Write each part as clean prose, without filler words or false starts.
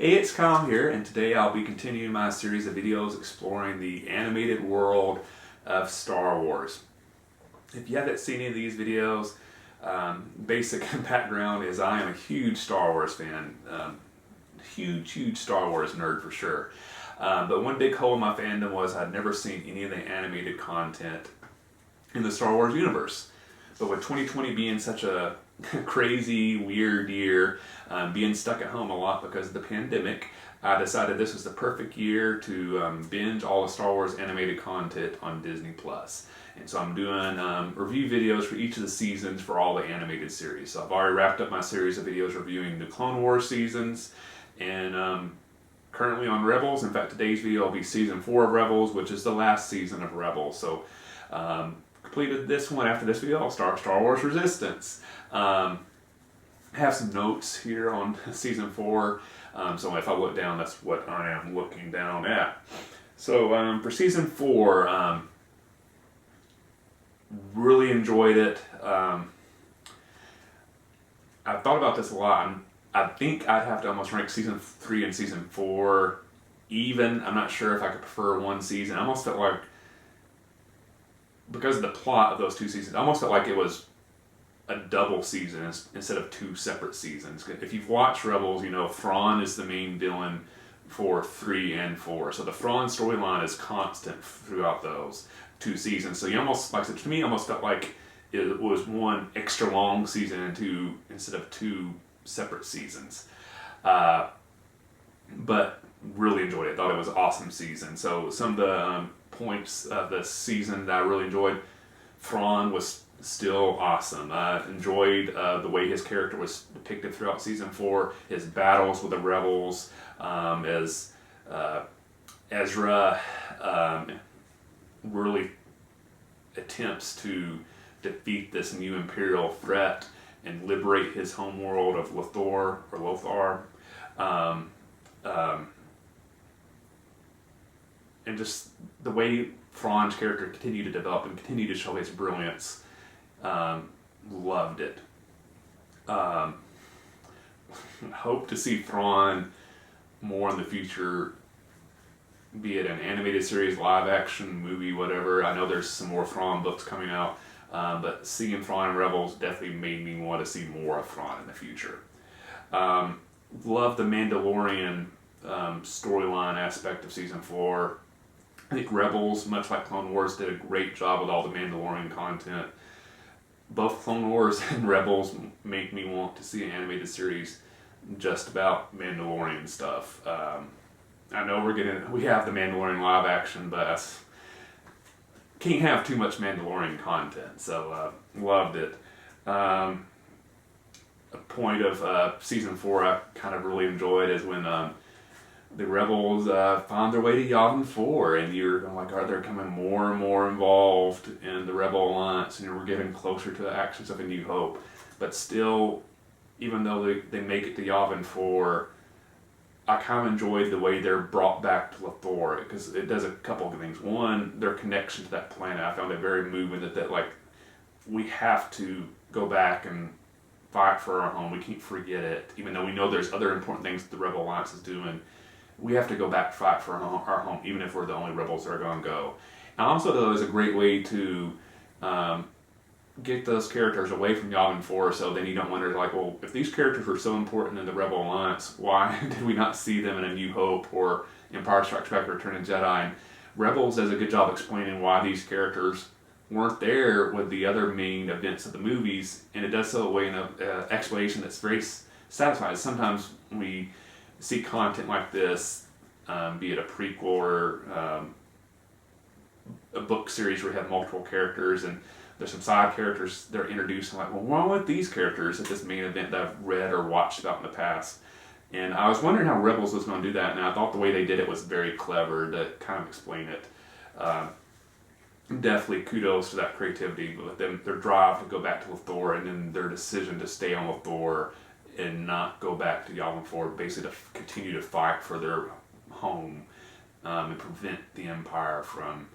Hey, it's Kyle here, and today I'll be continuing my series of videos exploring the animated world of Star Wars. If you haven't seen any of these videos, basic background is I am a huge Star Wars fan. Huge Star Wars nerd for sure. But one big hole in my fandom was I'd never seen any of the animated content in the Star Wars universe. But with 2020 being such a crazy, weird year, being stuck at home a lot because of the pandemic, I decided this was the perfect year to binge all the Star Wars animated content on Disney+. And so I'm doing review videos for each of the seasons for all the animated series. So I've already wrapped up my series of videos reviewing the Clone Wars seasons, and currently on Rebels. In fact, today's video will be Season 4 of Rebels, which is the last season of Rebels. So completed this one. After this video, I'll start Star Wars Resistance. I have some notes here on Season 4, so if I look down, that's what I am looking down at. So for Season 4, really enjoyed it. I thought about this a lot. I think I'd have to almost rank Season 3 and Season 4 even. I'm not sure if I could prefer one season. I almost felt like, because of the plot of those two seasons, I almost felt like it was a double season instead of two separate seasons. If you've watched Rebels, you know Thrawn is the main villain for 3 and 4. So the Thrawn storyline is constant throughout those two seasons. So you almost, like I said, to me, almost felt like it was one extra long season instead of two separate seasons. But really enjoyed it. Thought it was an awesome season. So some of the points of the season that I really enjoyed, Thrawn was still awesome. Enjoyed the way his character was depicted throughout Season 4, his battles with the rebels, as Ezra really attempts to defeat this new Imperial threat and liberate his homeworld of Lothar. And just the way Thrawn's character continued to develop and continued to show his brilliance. Loved it. Hope to see Thrawn more in the future, be it an animated series, live action, movie, whatever. I know there's some more Thrawn books coming out, but seeing Thrawn in Rebels definitely made me want to see more of Thrawn in the future. Love the Mandalorian storyline aspect of Season 4. I think Rebels, much like Clone Wars, did a great job with all the Mandalorian content. Both Clone Wars and Rebels make me want to see an animated series just about Mandalorian stuff. I know we have the Mandalorian live action, but can't have too much Mandalorian content, so loved it. A point of Season 4 I kind of really enjoyed is when the Rebels found their way to Yavin 4, and you're like, are they becoming more and more involved in the Rebel Alliance, and we're getting closer to the actions of A New Hope. But still, even though they make it to Yavin 4, I kind of enjoyed the way they're brought back to Lothar, because it does a couple of things. One, their connection to that planet, I found it very moving that like, we have to go back and fight for our home. We can't forget it, even though we know there's other important things the Rebel Alliance is doing. We have to go back and fight for our home, even if we're the only rebels that are going to go. And also, though, it's a great way to get those characters away from Yavin 4, so then you don't wonder, like, well, if these characters were so important in the Rebel Alliance, why did we not see them in A New Hope or Empire Strikes Back or Return of the Jedi? And Rebels does a good job explaining why these characters weren't there with the other main events of the movies, and it does so in an explanation that's very satisfying. Sometimes we see content like this, be it a prequel or a book series where you have multiple characters and there's some side characters they're introduced, and like, well, why weren't these characters at this main event that I've read or watched about in the past? And I was wondering how Rebels was going to do that, and I thought the way they did it was very clever to kind of explain it. Definitely kudos to that creativity, but their drive to go back to Lothar, and then their decision to stay on Lothar and not go back to Yavin 4, basically to continue to fight for their home and prevent the Empire from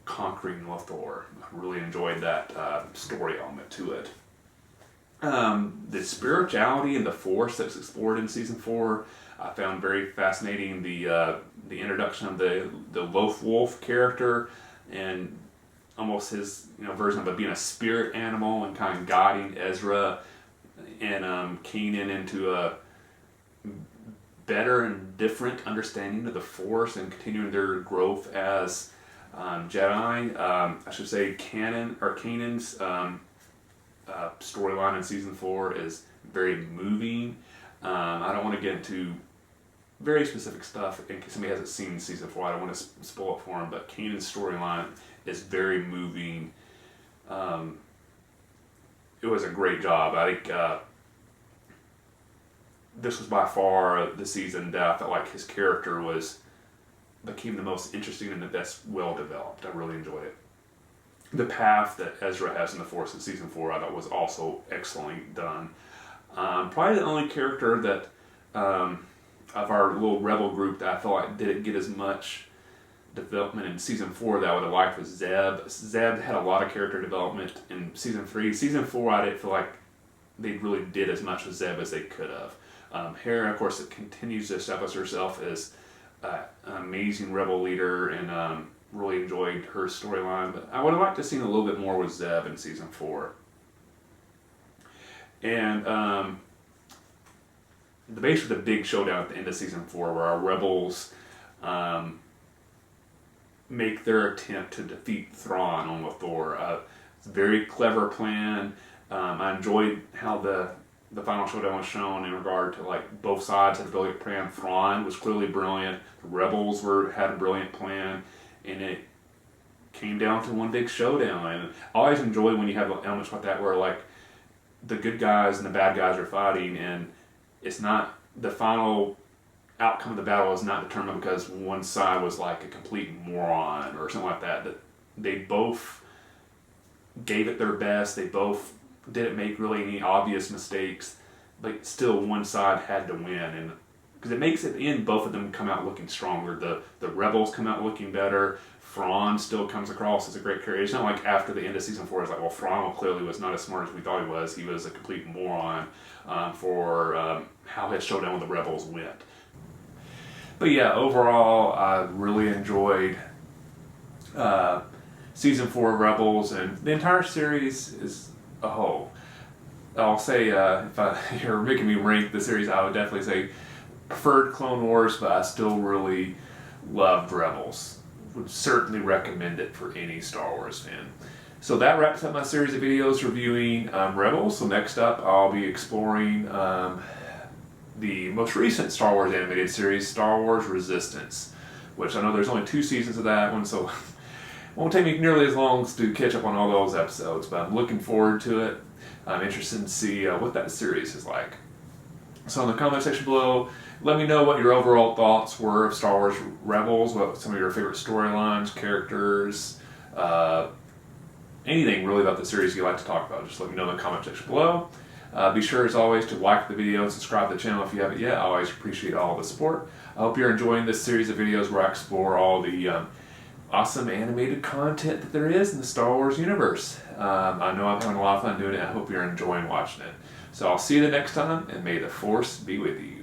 conquering Lothar. I really enjoyed that story element to it. The spirituality and the Force that's explored in season 4, I found very fascinating. The introduction of the Loaf Wolf character and almost his version of it being a spirit animal and kind of guiding Ezra and Kanan into a better and different understanding of the Force and continuing their growth as Jedi. I should say Kanan's storyline in season 4 is very moving. I don't want to get into very specific stuff in case somebody hasn't seen season 4. I don't want to spoil it for them, but Kanan's storyline is very moving. It was a great job. I think this was by far the season that I felt like his character became the most interesting and the best well developed. I really enjoyed it. The path that Ezra has in the Force in season 4 I thought was also excellently done. Probably the only character that of our little rebel group that I felt like didn't get as much development in season 4 that I would have liked was Zeb. Zeb had a lot of character development in season 3. Season 4 I didn't feel like they really did as much with Zeb as they could have. Hera, of course, continues to establish herself as an amazing rebel leader, and really enjoyed her storyline. But I would have liked to have seen a little bit more with Zeb in season 4. And basically the big showdown at the end of season 4, where our rebels make their attempt to defeat Thrawn on Lothor. It's a very clever plan. I enjoyed how the final showdown was shown in regard to like both sides had a brilliant plan. Thrawn was clearly brilliant. The rebels had a brilliant plan, and it came down to one big showdown. And I always enjoy when you have elements like that where like the good guys and the bad guys are fighting, and it's not the final outcome of the battle is not determined because one side was like a complete moron or something like that. That they both gave it their best. They both didn't make really any obvious mistakes, but still one side had to win. And because it makes it in both of them come out looking stronger. The rebels come out looking better. Thrawn still comes across as a great character. It's not like after the end of season 4 it's like, well, Thrawn clearly was not as smart as we thought he was. He was a complete moron for how his showdown with the rebels went. But yeah, overall, I really enjoyed season 4 of Rebels, and the entire series as a whole. I'll say, if you're making me rank the series, I would definitely say preferred Clone Wars, but I still really loved Rebels. Would certainly recommend it for any Star Wars fan. So that wraps up my series of videos reviewing Rebels. So next up, I'll be exploring the most recent Star Wars animated series, Star Wars Resistance, which I know there's only 2 seasons of that one, so it won't take me nearly as long to catch up on all those episodes, but I'm looking forward to it. I'm interested to see what that series is like. So in the comment section below, let me know what your overall thoughts were of Star Wars Rebels, what some of your favorite storylines, characters, anything really about the series you'd like to talk about. Just let me know in the comment section below. Be sure, as always, to like the video and subscribe to the channel if you haven't yet. I always appreciate all the support. I hope you're enjoying this series of videos where I explore all the awesome animated content that there is in the Star Wars universe. I know I'm having a lot of fun doing it. I hope you're enjoying watching it. So I'll see you the next time, and may the Force be with you.